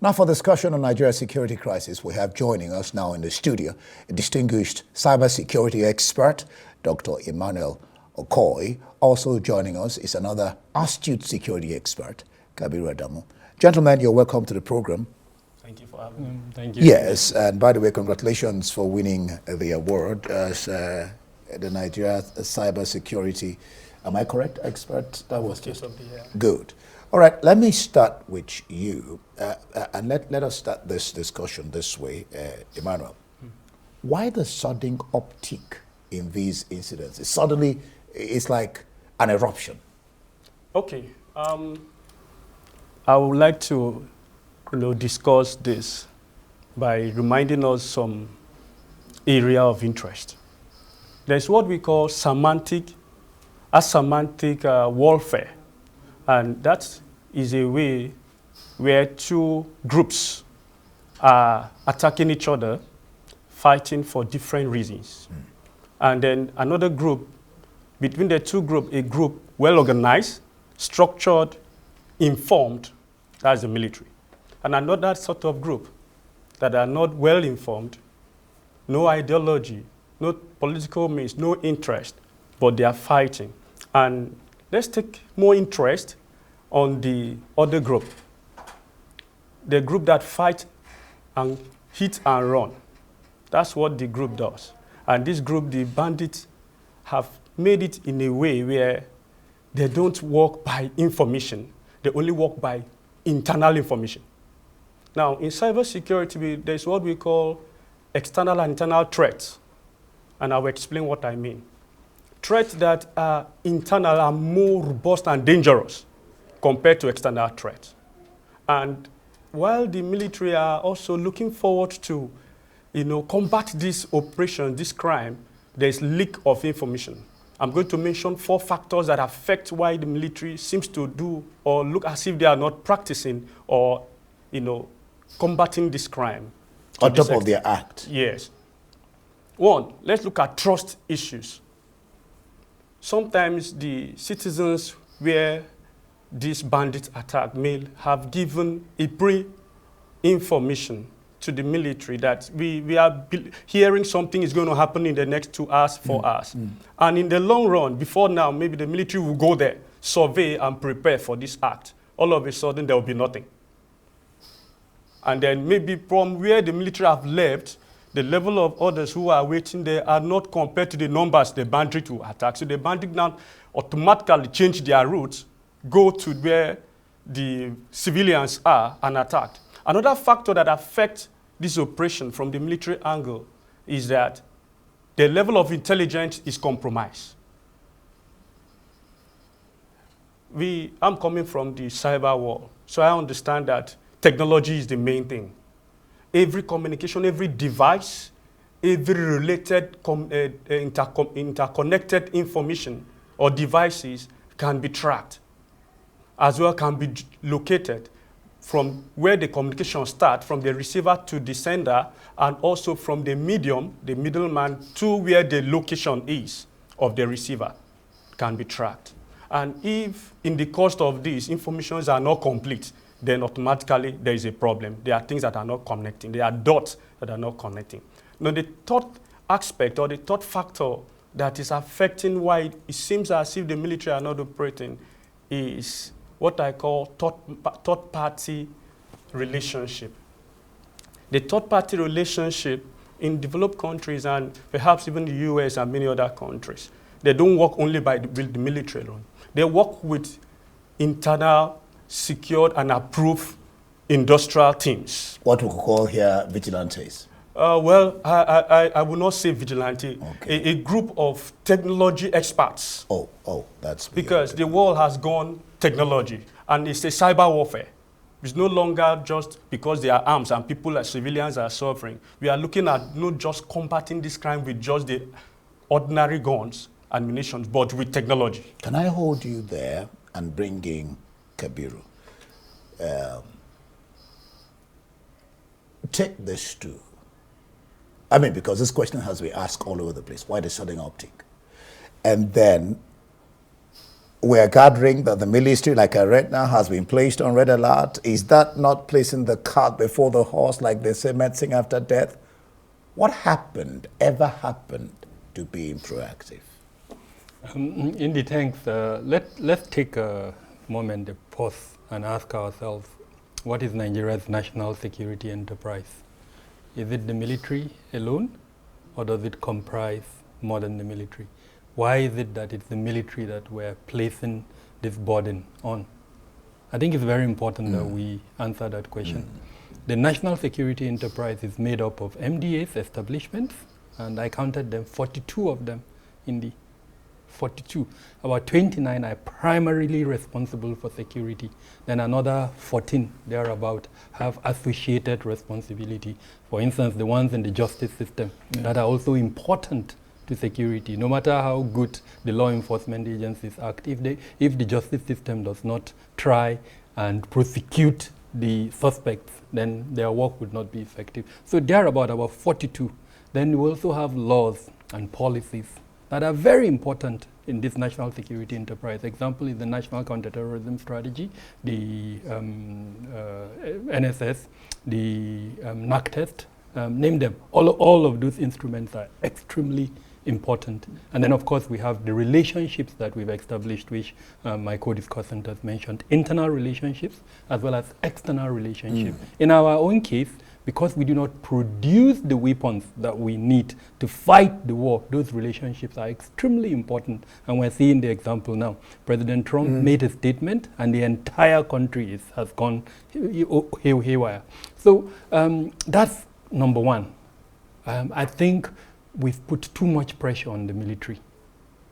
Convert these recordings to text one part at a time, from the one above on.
Now for discussion on Nigeria's security crisis, we have joining us now in the studio a distinguished cybersecurity expert, Dr. Emmanuel Okoi. Also joining us is another astute security expert, Kabiru Adamu. Gentlemen, you're welcome to the program. Thank you for having me. Thank you. Yes, and by the way, congratulations for winning the award as the Nigeria cybersecurity, am I correct, expert? That was just good. All right, let me start with you, and let us start this discussion this way, Emmanuel. Why the sudden uptick in these incidents? It's like an eruption. Okay, I would like to discuss this by reminding us some area of interest. There's what we call semantic warfare, and that is a way where two groups are attacking each other, fighting for different reasons. And then another group, between the two groups, a group well organized, structured, informed, that's the military. And another sort of group that are not well informed, no ideology, no political means, no interest, but they are fighting. And let's take more interest on the other group, the group that fight and hit and run. That's what the group does. And this group, the bandits, have made it in a way where they don't work by information. They only work by internal information. Now, in cybersecurity, there's what we call external and internal threats. And I will explain what I mean. Threats that are internal are more robust and dangerous compared to external threats. And while the military are also looking forward to combat this operation, this crime, there's leak of information. I'm going to mention 4 factors that affect why the military seems to do or look as if they are not practicing or combating this crime. On top of their act. Yes. 1, let's look at trust issues. Sometimes the citizens where this bandit attack may have given a pre-information to the military that we are hearing something is going to happen in the next 2 hours, 4 hours. And in the long run, before now, maybe the military will go there, survey and prepare for this act. All of a sudden, there will be nothing. And then maybe from where the military have left, the level of others who are waiting there are not compared to the numbers the bandit will attack. So the bandit now automatically change their routes, go to where the civilians are and attack. Another factor that affects this operation from the military angle is that the level of intelligence is compromised. I'm coming from the cyber world, so I understand that technology is the main thing. Every communication, every device, every related interconnected information or devices can be tracked, as well can be located from where the communication starts, from the receiver to the sender, and also from the middleman, to where the location is of the receiver can be tracked. And if in the course of these informations are not complete, then automatically there is a problem. There are things that are not connecting. There are dots that are not connecting. Now, the third aspect or the third factor that is affecting why it seems as if the military are not operating is what I call third-party relationship. The third-party relationship in developed countries and perhaps even the US and many other countries, they don't work only with the military alone. They work with internal, secured, and approved industrial teams. What we could call here vigilantes. Well, I will not say vigilante. Okay. A group of technology experts. Oh, that's because the world has gone technology, and it's a cyber warfare. It's no longer just because there are arms and people like civilians are suffering. We are looking at not just combating this crime with just the ordinary guns and munitions, but with technology. Can I hold you there and bring in Kabiru? Take this too. I mean, because this question has been asked all over the place. Why the sudden uptick? And then, we're gathering that the military, like I read now, has been placed on red alert. Is that not placing the cart before the horse, like they say, medicine after death? What ever happened to being proactive? Indy, thanks. Let's take a moment, a pause, and ask ourselves, what is Nigeria's national security enterprise? Is it the military alone, or does it comprise more than the military? Why is it that it's the military that we're placing this burden on? I think it's very important that we answer that question. The national security enterprise is made up of MDA's establishments, and I counted them, 42 of them in the 42. About 29 are primarily responsible for security. Then another 14 thereabout have associated responsibility. For instance, the ones in the justice system that are also important to security. No matter how good the law enforcement agencies act, if the justice system does not try and prosecute the suspects, then their work would not be effective. So there are about 42. Then we also have laws and policies that are very important in this national security enterprise. Example is the National Counterterrorism Strategy, the NSS, the NAC test, name them. All of those instruments are extremely important. And then of course we have the relationships that we've established, which my co-discussant has mentioned, internal relationships as well as external relationships. In our own case, because we do not produce the weapons that we need to fight the war, those relationships are extremely important. And we're seeing the example now. President Trump made a statement and the entire country has gone haywire. So that's number one. I think we've put too much pressure on the military.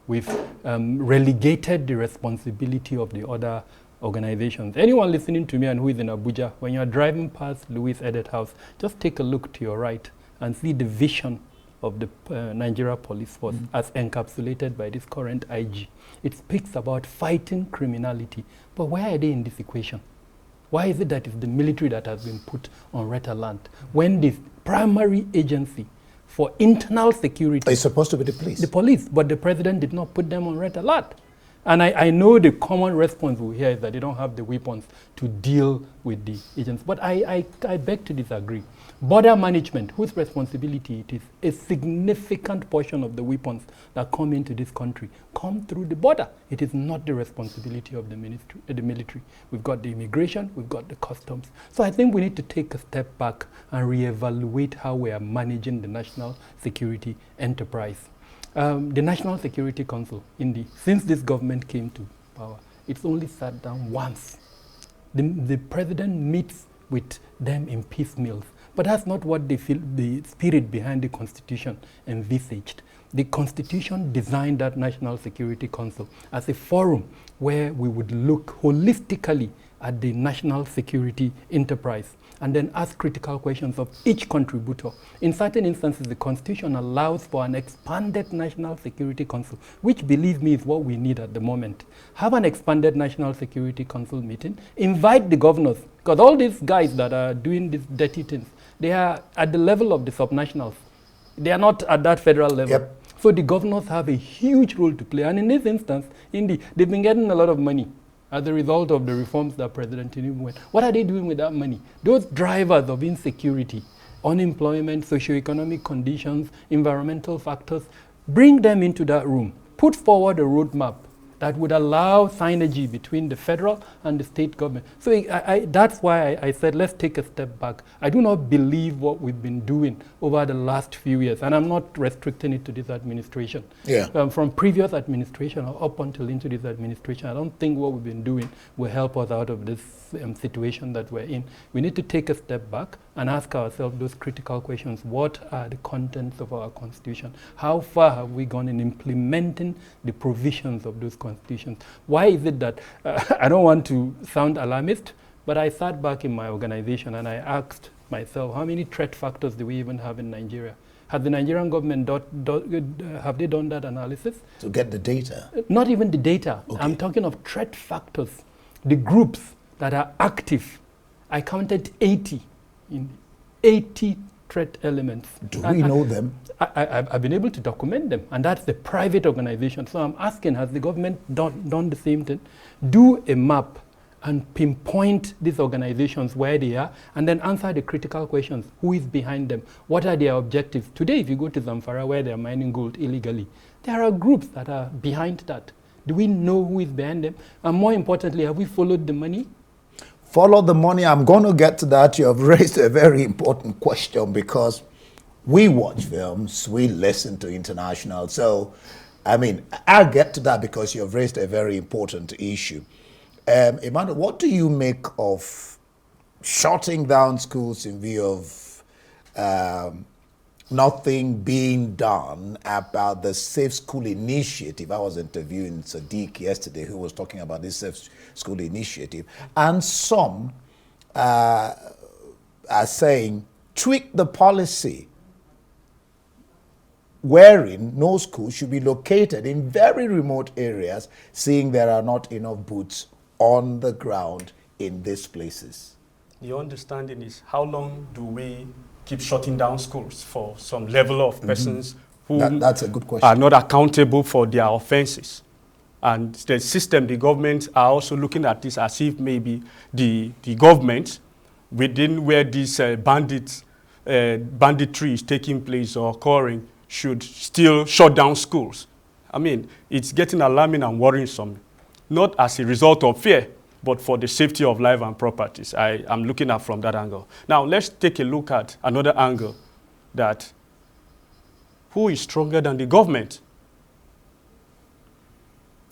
We've relegated the responsibility of the other organizations. Anyone listening to me and who is in Abuja, when you're driving past Louis Edet House, just take a look to your right and see the vision of the Nigeria Police Force as encapsulated by this current IG. It speaks about fighting criminality. But where are they in this equation? Why is it that it's the military that has been put on red alert when the primary agency for internal security is supposed to be the police? The police, but the president did not put them on red alert. And I know the common response we hear is that they don't have the weapons to deal with the agents. But I beg to disagree. Border management, whose responsibility it is, a significant portion of the weapons that come into this country come through the border. It is not the responsibility of the military. We've got the immigration, we've got the customs. So I think we need to take a step back and reevaluate how we are managing the national security enterprise. The National Security Council, since this government came to power, it's only sat down once. The president meets with them in piecemeals, but that's not what the spirit behind the Constitution envisaged. The Constitution designed that National Security Council as a forum where we would look holistically at the national security enterprise and then ask critical questions of each contributor. In certain instances, the Constitution allows for an expanded National Security Council, which, believe me, is what we need at the moment. Have an expanded National Security Council meeting, invite the governors, because all these guys that are doing these dirty things, they are at the level of the subnationals. They are not at that federal level. Yep. So the governors have a huge role to play. And in this instance, they've been getting a lot of money as a result of the reforms that President Tinubu went. What are they doing with that money? Those drivers of insecurity, unemployment, socioeconomic conditions, environmental factors, bring them into that room. Put forward a roadmap that would allow synergy between the federal and the state government. So that's why I said, let's take a step back. I do not believe what we've been doing over the last few years, and I'm not restricting it to this administration. Yeah. From previous administration or up until into this administration, I don't think what we've been doing will help us out of this situation that we're in. We need to take a step back and ask ourselves those critical questions. What are the contents of our Constitution? How far have we gone in implementing the provisions of those constitutions? Why is it that, I don't want to sound alarmist, but I sat back in my organization and I asked myself, how many threat factors do we even have in Nigeria? Has the Nigerian government, have they done that analysis? To get the data? Not even the data. Okay. I'm talking of threat factors. The groups that are active. I counted 80 threat threat elements. Do we know them? I've been able to document them, and that's the private organization. So I'm asking, has the government done the same thing? Do a map and pinpoint these organizations where they are, and then answer the critical questions. Who is behind them? What are their objectives? Today, if you go to Zamfara, where they're mining gold illegally, there are groups that are behind that. Do we know who is behind them? And more importantly, have we followed the money? Follow the money. I'm going to get to that. You have raised a very important question, because we watch films, we listen to international. So, I mean, I'll get to that because you have raised a very important issue. Emmanuel, what do you make of shutting down schools in view of nothing being done about the Safe School Initiative? I was interviewing Sadiq yesterday, who was talking about this Safe School Initiative, and some are saying tweak the policy wherein no school should be located in very remote areas, seeing there are not enough boots on the ground in these places. The understanding is, how long do we keep shutting down schools for some level of persons who that's a good question. are not accountable for their offenses? And the system, the government are also looking at this as if maybe the government, within where this banditry is taking place or occurring, should still shut down schools. I mean, it's getting alarming and worrisome, not as a result of fear, but for the safety of life and properties. I'm looking at from that angle. Now, let's take a look at another angle, that who is stronger than the government?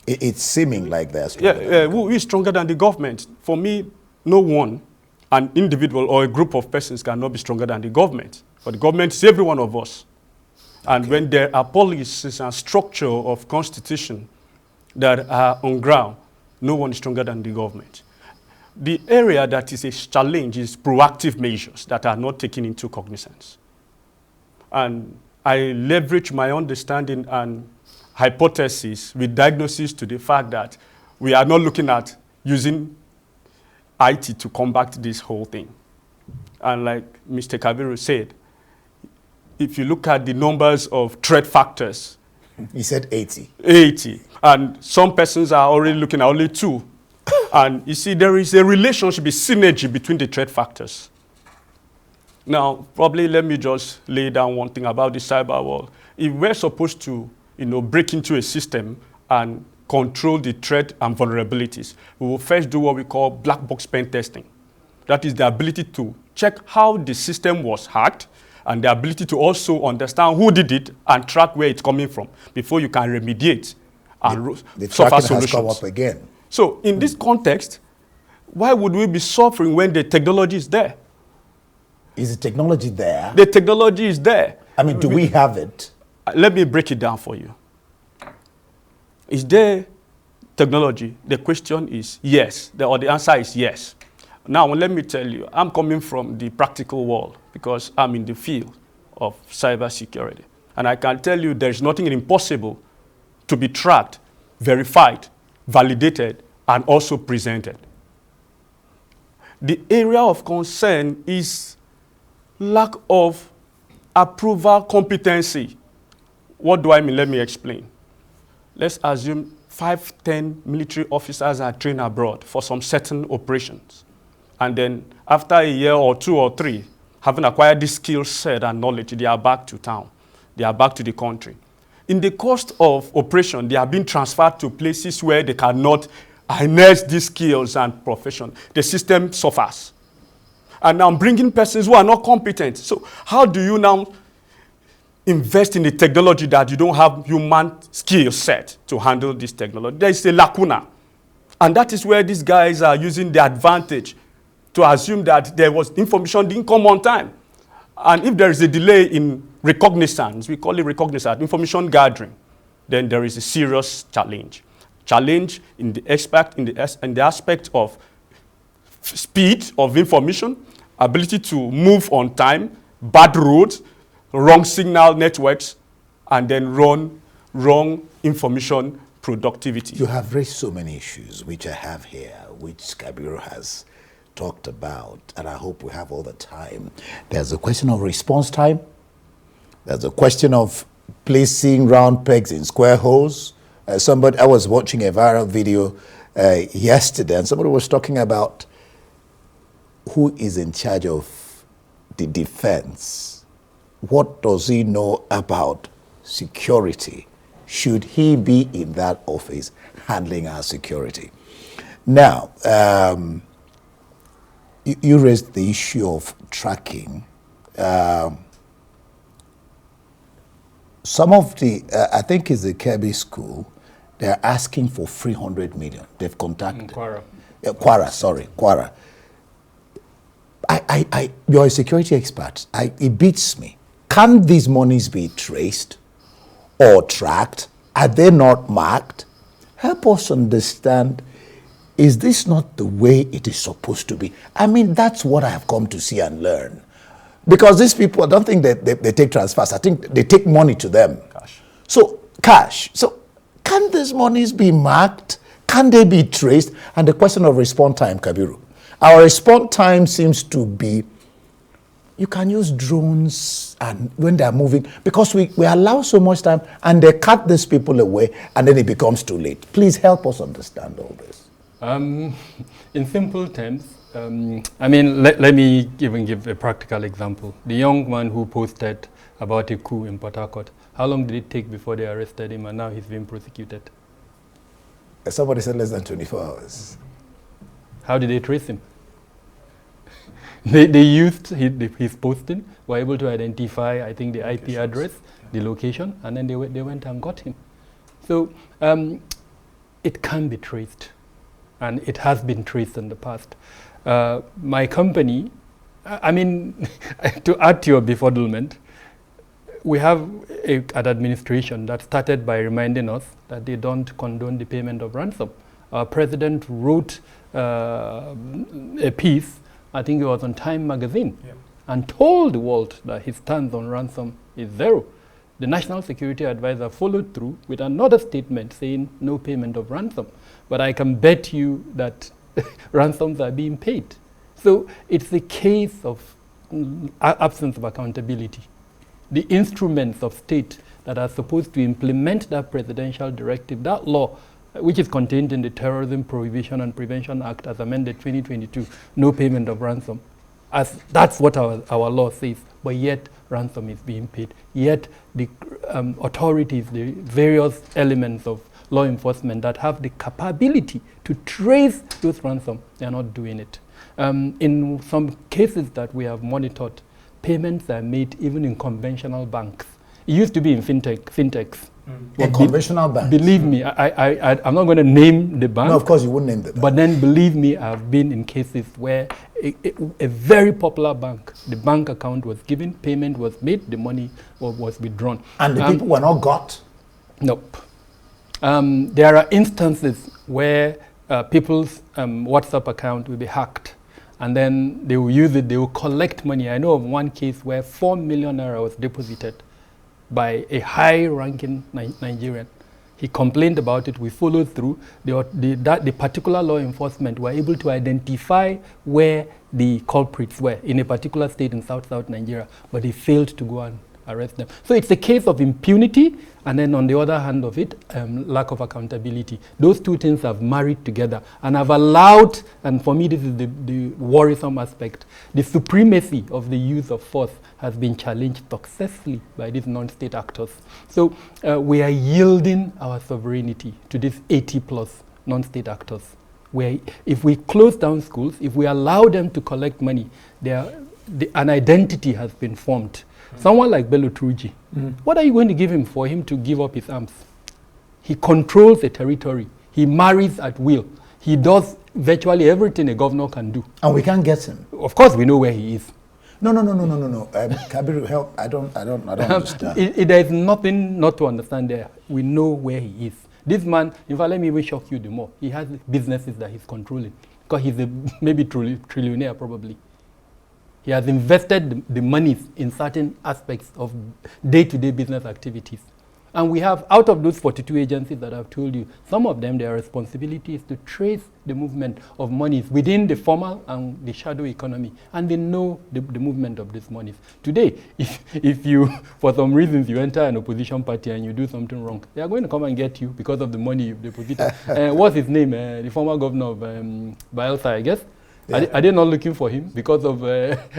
It's seeming like there's who is stronger than the government? For me, no one, an individual or a group of persons cannot be stronger than the government. But the government is every one of us. And when there are policies and structure of constitution that are on ground, no one is stronger than the government. The area that is a challenge is proactive measures that are not taken into cognizance. And I leverage my understanding and hypothesis with diagnosis to the fact that we are not looking at using IT to combat this whole thing. And like Mr. Kabiru said, if you look at the numbers of threat factors, he said 80. 80. And some persons are already looking at only 2. And you see, there is a relationship, a synergy between the threat factors. Now, probably let me just lay down one thing about the cyber world. If we're supposed to, break into a system and control the threat and vulnerabilities, we will first do what we call black box pen testing. That is the ability to check how the system was hacked, and the ability to also understand who did it and track where it's coming from before you can remediate and the suffer tracking solutions. has come up again. So in this context, why would we be suffering when the technology is there? Is the technology there? The technology is there. I mean, do we have it? Let me break it down for you. Is there technology? The question is yes, or the answer is yes. Now, let me tell you, I'm coming from the practical world because I'm in the field of cybersecurity. And I can tell you there's nothing impossible to be tracked, verified, validated, and also presented. The area of concern is lack of approval competency. What do I mean? Let me explain. Let's assume 5-10 military officers are trained abroad for some certain operations. And then after a year or 2 or 3, having acquired this skill set and knowledge, they are back to town. They are back to the country. In the course of operation, they are being transferred to places where they cannot harness these skills and profession. The system suffers. And now bringing persons who are not competent. So how do you now invest in the technology that you don't have human skill set to handle this technology? There is a lacuna. And that is where these guys are using the advantage to assume that there was information didn't come on time. And if there is a delay in recognizance, we call it recognizance, information gathering, then there is a serious challenge. Challenge in the aspect of speed of information, ability to move on time, bad roads, wrong signal networks, and then wrong information productivity. You have raised so many issues, which I have here, which Kabiru has talked about, and I hope we have all the time. There's a question of response time. There's a question of placing round pegs in square holes. I was watching a viral video yesterday, and somebody was talking about who is in charge of the defense. What does he know about security? Should he be in that office handling our security? Now, you raised the issue of tracking. Some of the, I think it's the Kirby school, they're asking for 300 million. They've contacted. Kwara. Kwara. You're a security expert. It beats me. Can these monies be traced or tracked? Are they not marked? Help us understand, is this not the way it is supposed to be? I mean, that's what I have come to see and learn. Because these people, I don't think that they take transfers. I think they take money to them. Cash. So can these monies be marked? Can they be traced? And the question of response time, Kabiru. Our response time seems to be, you can use drones and when they're moving, because we allow so much time and they cut these people away and then it becomes too late. Please help us understand all this. In simple terms, I mean, let me even give a practical example. The young man who posted about a coup in Port Harcourt, how long did it take before they arrested him and now he's being prosecuted? Somebody said less than 24 hours. How did they trace him? They used his posting, were able to identify, I think, the IP address, the location, and then they went and got him. So it can be traced, and it has been traced in the past. My company, I mean, to add to your befuddlement, we have an administration that started by reminding us that they don't condone the payment of ransom. Our president wrote a piece, I think it was on Time magazine, and told the world that his stance on ransom is zero. The National Security Advisor followed through with another statement saying no payment of ransom. But I can bet you that ransoms are being paid. So it's a case of absence of accountability. The instruments of state that are supposed to implement that presidential directive, that law, which is contained in the Terrorism Prohibition and Prevention Act as amended 2022, no payment of ransom. As that's what our law says, but yet ransom is being paid. Yet the authorities, the various elements of law enforcement that have the capability to trace those ransom, they are not doing it. In some cases that we have monitored, payments are made even in conventional banks. It used to be in fintechs. In conventional banks? Believe me, I'm not going to name the bank. No, of course you wouldn't name the bank. But then believe me, I've been in cases where a very popular bank, the bank account was given, payment was made, the money was withdrawn. And the people were not got? Nope. There are instances where people's WhatsApp account will be hacked, and then they will use it, they will collect money. I know of one case where 4 million naira was deposited by a high-ranking Nigerian. He complained about it, we followed through. The particular law enforcement were able to identify where the culprits were in a particular state in South Nigeria, but he failed to go and arrest them. So it's a case of impunity, and then on the other hand of it, lack of accountability. Those two things have married together and have allowed, and for me this is the worrisome aspect, the supremacy of the use of force has been challenged successfully by these non-state actors. So we are yielding our sovereignty to these 80+ non-state actors, where if we close down schools, if we allow them to collect money, an identity has been formed. Someone like Bello Turji, what are you going to give him for him to give up his arms? He controls a territory. He marries at will. He does virtually everything a governor can do. And we can't get him. Of course, we know where he is. No. Kabiru, help. I don't understand. There is nothing not to understand there. We know where he is. This man, in fact, let me even shock you the more. He has businesses that he's controlling, because he's maybe trillionaire probably. He has invested the monies in certain aspects of day-to-day business activities. And we have, out of those 42 agencies that I've told you, some of them, their responsibility is to trace the movement of monies within the formal and the shadow economy. And they know the movement of these monies. Today, if you, for some reasons, you enter an opposition party and you do something wrong, they are going to come and get you because of the money you've deposited. What's his name? The former governor of Bayelsa, I guess. Yeah. Are they not looking for him because of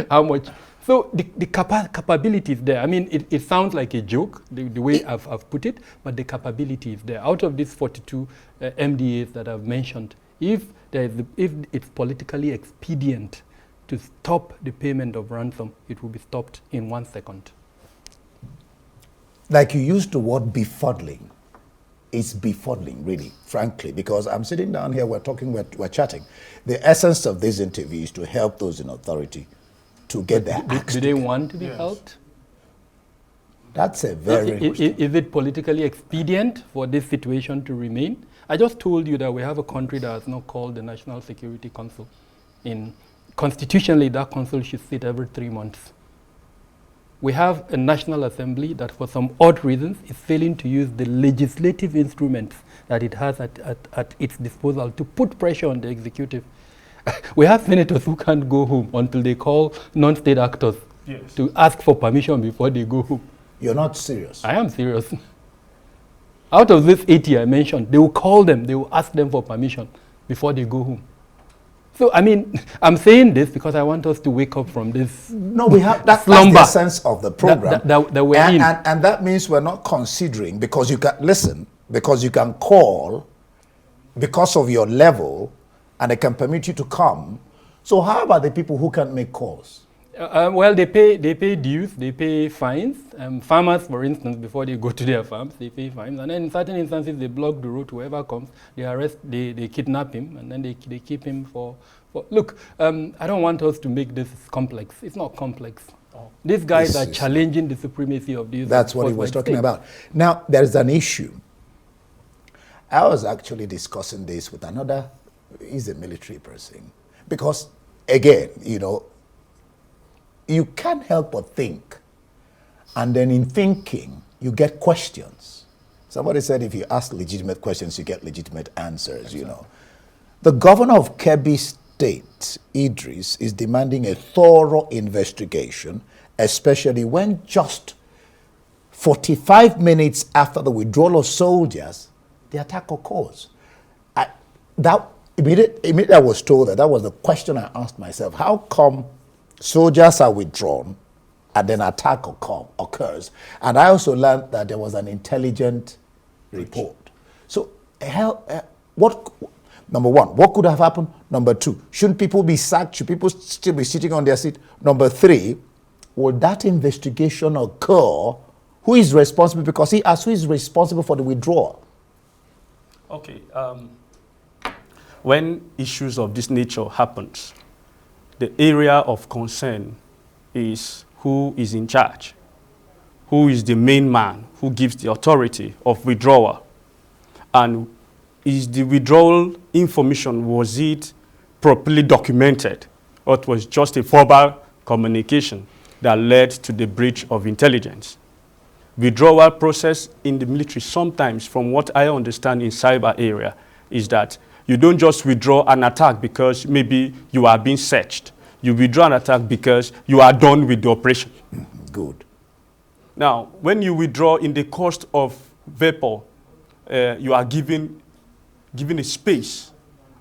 how much? So the capability is there. I mean, it sounds like a joke, the way I've put it, but the capability is there. Out of these 42 MDAs that I've mentioned, if it's politically expedient to stop the payment of ransom, it will be stopped in 1 second. Like you used the word befuddling. It's befuddling, really, frankly, because I'm sitting down here, we're talking, we're chatting. The essence of this interview is to help those in authority to get their acts Do they want to be helped? That's a very... Is it politically expedient for this situation to remain? I just told you that we have a country that is not called the National Security Council. Constitutionally, that council should sit every 3 months. We have a National Assembly that for some odd reasons is failing to use the legislative instruments that it has at its disposal to put pressure on the executive. We have senators who can't go home until they call non-state actors to ask for permission before they go home. You're not serious? I am serious. Out of this 80 I mentioned, they will call them, they will ask them for permission before they go home. So, I mean, I'm saying this because I want us to wake up from this No, we have that's slumber. That's the sense of the program. That we're in. And that means we're not considering, because you can, listen, because you can call because of your level, and they can permit you to come. So how about the people who can't make calls? Well, they pay dues, they pay fines. Farmers, for instance, before they go to their farms, they pay fines. And then in certain instances, they block the road to whoever comes. They arrest, they kidnap him, and then they keep him for... Look, I don't want us to make this complex. It's not complex. Oh. These guys are challenging the supremacy of these... That's what he was talking about. Now, there's an issue. I was actually discussing this with another... He's a military person. Because, again, you know, you can't help but think. And then in thinking, you get questions. Somebody said if you ask legitimate questions, you get legitimate answers, you know. The governor of Kebbi State, Idris, is demanding a thorough investigation, especially when just 45 minutes after the withdrawal of soldiers, the attack occurs. Immediately I was told that was the question I asked myself. How come soldiers are withdrawn and then attack occurs? And I also learned that there was an intelligent report. So, number one, what could have happened? Number two, shouldn't people be sacked? Should people still be sitting on their seat? Number three, will that investigation occur? Who is responsible? Because he asked who is responsible for the withdrawal. Okay. When issues of this nature happens, the area of concern is who is in charge, who is the main man, who gives the authority of withdrawal, and is the withdrawal information, was it properly documented, or it was just a verbal communication that led to the breach of intelligence? Withdrawal process in the military sometimes, from what I understand in cyber area, is that you don't just withdraw an attack because maybe you are being searched. You withdraw an attack because you are done with the operation. Good. Now, when you withdraw in the cost of vapor, you are given a space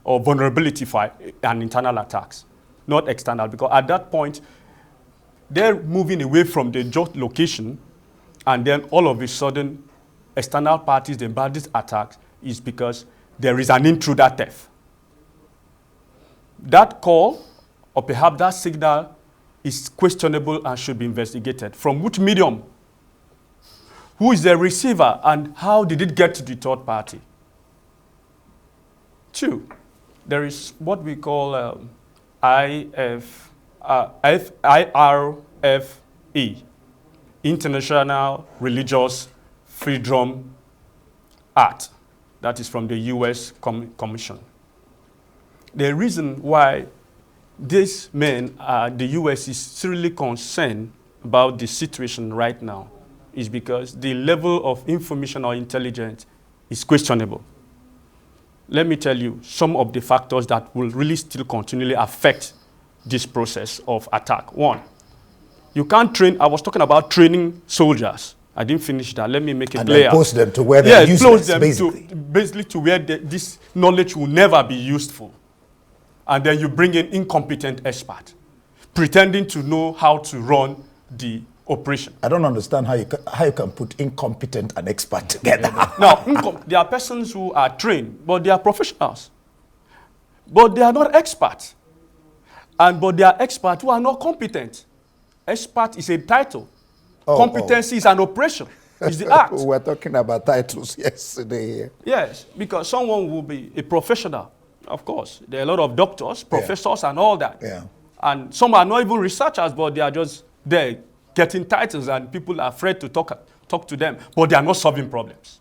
or vulnerability for an internal attacks, not external, because at that point, they're moving away from the just location, and then all of a sudden, external parties, the bandits attack is because there is an intruder theft. That call, or perhaps that signal, is questionable and should be investigated. From which medium? Who is the receiver, and how did it get to the third party? Two, there is what we call IRFE, International Religious Freedom Act. That is from the U.S. Commission. The reason why these men, the U.S. is seriously concerned about the situation right now is because the level of information or intelligence is questionable. Let me tell you some of the factors that will really still continually affect this process of attack. One, you can't train. I was talking about training soldiers. I didn't finish that. Let me make it clear. And post them to where they're useless, basically to where this knowledge will never be useful. And then you bring in incompetent expert, pretending to know how to run the operation. I don't understand how you can put incompetent and expert together. Now, there are persons who are trained, but they are professionals. But they are not experts. But they are experts who are not competent. Expert is a title. Competency is an operation. It's the act. We were talking about titles yesterday. Yes, because someone will be a professional, of course. There are a lot of doctors, professors, and all that. Yeah. And some are not even researchers, but they are just there getting titles, and people are afraid to talk to them, but they are not solving problems.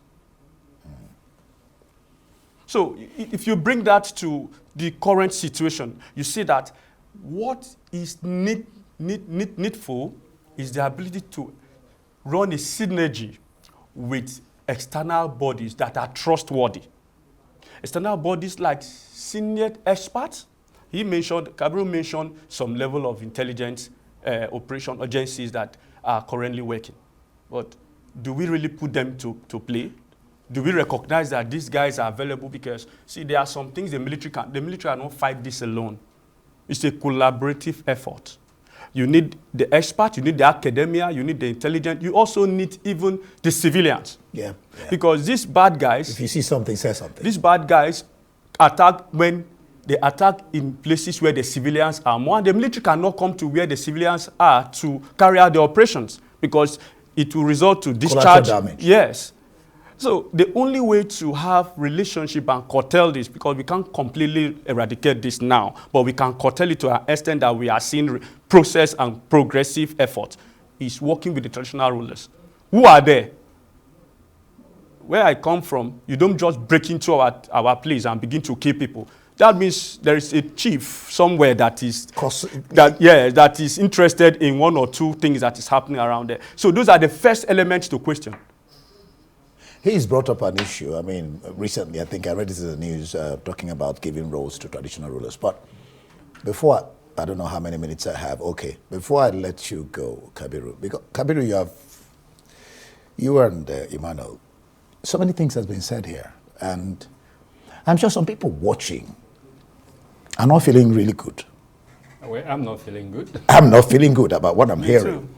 So if you bring that to the current situation, you see that what is needful is the ability to run a synergy with external bodies that are trustworthy. External bodies like senior experts. Kabiru mentioned some level of intelligence operation agencies that are currently working. But do we really put them to play? Do we recognize that these guys are available? Because, see, there are some things the military cannot fight this alone. It's a collaborative effort. You need the expert, you need the academia, you need the intelligence. You also need even the civilians. Yeah. Because these bad guys... If you see something, say something. These bad guys attack when they attack in places where the civilians are more. And the military cannot come to where the civilians are to carry out the operations because it will result to discharge. Collateral damage. Yes. So the only way to have relationship and curtail this, because we can't completely eradicate this now, but we can curtail it to an extent that we are seeing process and progressive effort, is working with the traditional rulers. Who are there? Where I come from, you don't just break into our place and begin to kill people. That means there is a chief somewhere that is interested in one or two things that is happening around there. So those are the first elements to question. He's brought up an issue. I mean, recently, I think I read this in the news, talking about giving roles to traditional rulers. But before, I don't know how many minutes I have. Okay, before I let you go, Kabiru, because Kabiru, you and Emmanuel, so many things has been said here, and I'm sure some people watching are not feeling really good. Well, I'm not feeling good. I'm not feeling good about what I'm hearing. Too.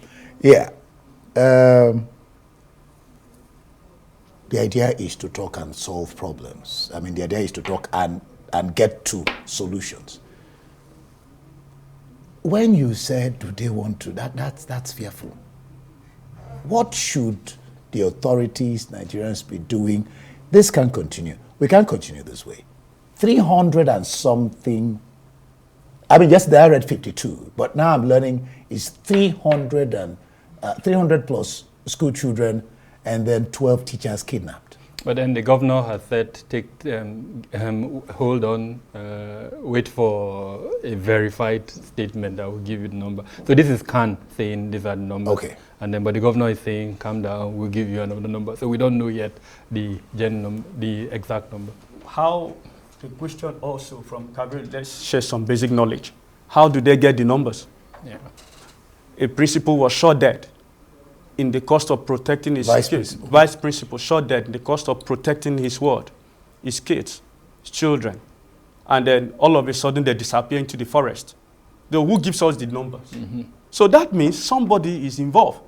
Yeah. The idea is to talk and solve problems. I mean, the idea is to talk and get to solutions. When you said, do they want to, that's fearful. What should the authorities, Nigerians, be doing? This can't continue. We can't continue this way. 300 and something, I mean, yesterday I read 52, but now I'm learning it's 300 plus school children and then 12 teachers kidnapped. But then the governor has said, hold on, wait for a verified statement that will give you the number. So this is Khan saying these are the numbers. Okay. And then, but the governor is saying, calm down, we'll give you another number. So we don't know yet the exact number. How, the question also from Kabiru, let's share some basic knowledge. How do they get the numbers? Yeah. A principal was shot dead in the cost of protecting his kids. Vice principal shot dead in the cost of protecting his ward, his kids, his children. And then all of a sudden they disappear into the forest. Who gives us the numbers? Mm-hmm. So that means somebody is involved.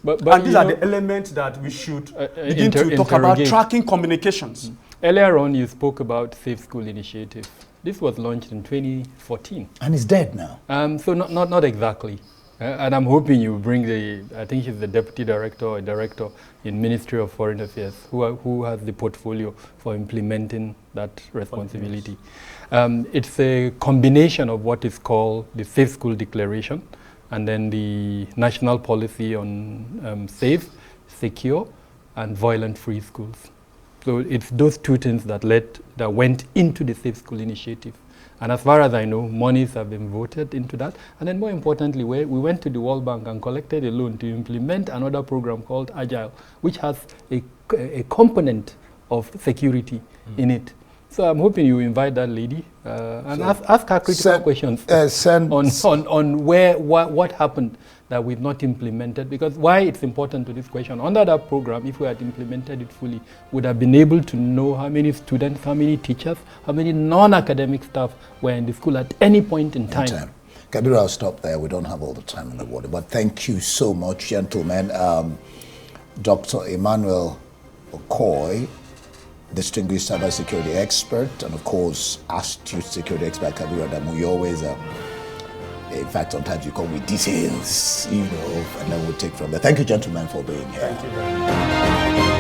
And these are the elements that we should begin to talk about tracking communications. Mm-hmm. Earlier on, you spoke about Safe School Initiative. This was launched in 2014. And it's dead now. So not exactly. And I'm hoping you bring I think he's the deputy director or director in Ministry of Foreign Affairs who has the portfolio for implementing that responsibility. It's a combination of what is called the Safe School Declaration and then the National Policy on Safe, Secure, and Violent-Free Schools. So it's those two things that went into the Safe School Initiative. And as far as I know, monies have been voted into that. And then more importantly, we went to the World Bank and collected a loan to implement another program called Agile, which has a component of security in it. So I'm hoping you invite that lady and ask her critical questions on what happened that we've not implemented, because why it's important to this question. Under that program, if we had implemented it fully, would have been able to know how many students, how many teachers, how many non-academic staff were in the school at any point in time. Kabiru, I'll stop there. We don't have all the time in the world, but thank you so much, gentlemen. Dr. Emmanuel Okoi, distinguished cybersecurity expert, and of course, astute security expert Kabiru Adamu. You always, in fact, sometimes you call me details, and then we'll take from there. Thank you, gentlemen, for being here. Thank you very much.